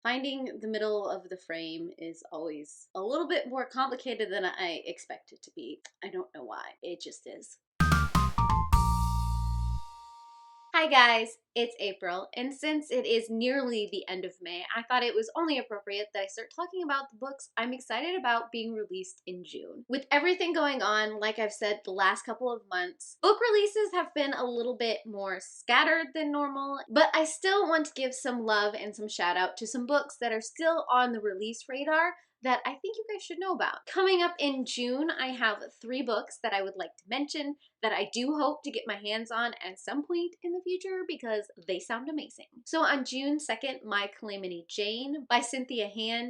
Finding the middle of the frame is always a little bit more complicated than I expect it to be. I don't know why. It just is. Hi guys, it's April, and since it is nearly the end of May, I thought it was only appropriate that I start talking about the books I'm excited about being released in June. With everything going on, like I've said the last couple of months, book releases have been a little bit more scattered than normal, but I still want to give some love and some shout out to some books that are still on the release radar that I think you guys should know about. Coming up in June, I have 3 books that I would like to mention that I do hope to get my hands on at some point in the future because they sound amazing. So on June 2nd, My Calamity Jane by Cynthia,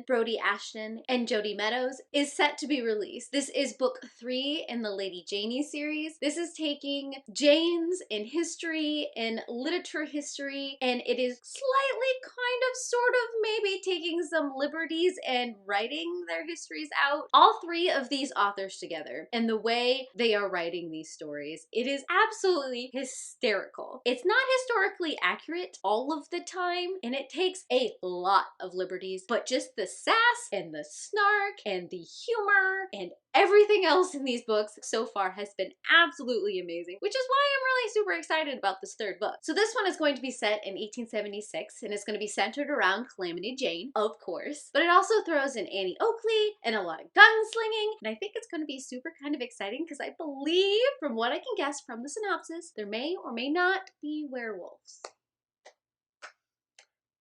Brodi, Ashton, and Jodi Meadows is set to be released. This is book 3 in the Lady Janie series. This is taking Janes in history and literature history, and it is slightly kind of sort of maybe taking some liberties and writing their histories out. All 3 of these authors together and the way they are writing these stories, it is absolutely hysterical. It's not historically accurate all of the time, and it takes a lot of liberties, but just the sass and the snark and the humor and everything else in these books so far has been absolutely amazing, which is why I'm really super excited about this 3rd book. So this one is going to be set in 1876, and it's going to be centered around Calamity Jane, of course, but it also throws in Annie Oakley and a lot of gunslinging, and I think it's going to be super kind of exciting because I believe, from what I can guess from the synopsis, there may or may not be werewolves.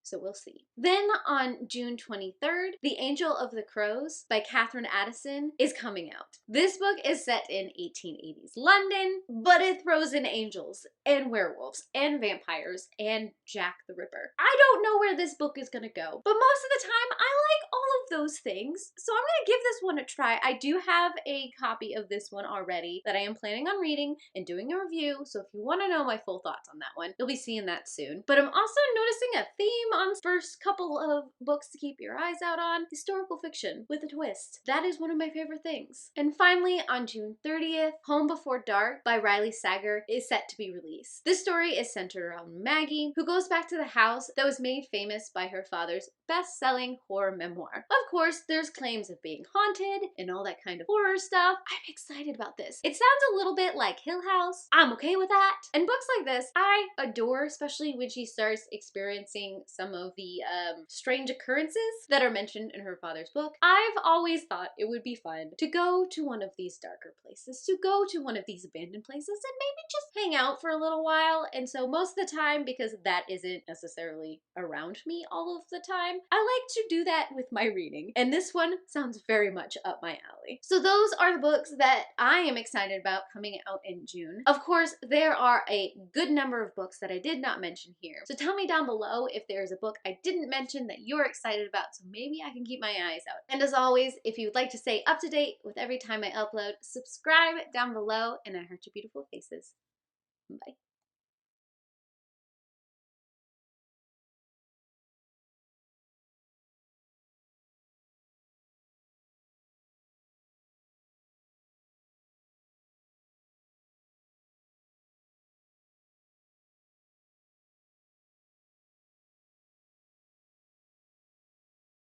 So we'll see. Then on June 23rd, The Angel of the Crows by Katherine Addison is coming out. This book is set in 1880s London, but it throws in angels and werewolves and vampires and Jack the Ripper. I don't know where this book is gonna go, but most of the time I like all of those things, so I'm gonna give this one a try. I do have a copy of this one already that I am planning on reading and doing a review, so if you want to know my full thoughts on that one, you'll be seeing that soon. But I'm also noticing a theme on the first couple of books to keep your eyes out on: historical fiction with a twist. That is one of my favorite things. And finally, on June 30th, Home Before Dark by Riley Sager is set to be released. This story is centered around Maggie, who goes back to the house that was made famous by her father's best-selling horror memoir. Of course, there's claims of being haunted and all that kind of horror stuff. I'm excited about this. It sounds a little bit like Hill House. I'm okay with that. And books like this, I adore, especially when she starts experiencing some of the strange occurrences that are mentioned in her father's book. I've always thought it would be fun to go to one of these darker places, to go to one of these abandoned places and maybe just hang out for a little while. And so most of the time, because that isn't necessarily around me all of the time, I like to do that with my reading. And this one sounds very much up my alley. So those are the books that I am excited about coming out in June. Of course, there are a good number of books that I did not mention here. So tell me down below if there's a book I didn't mention that you're excited about, so maybe I can keep my eyes out. And as always, if you would like to stay up to date with every time I upload, subscribe down below, and I heart your beautiful faces. Bye.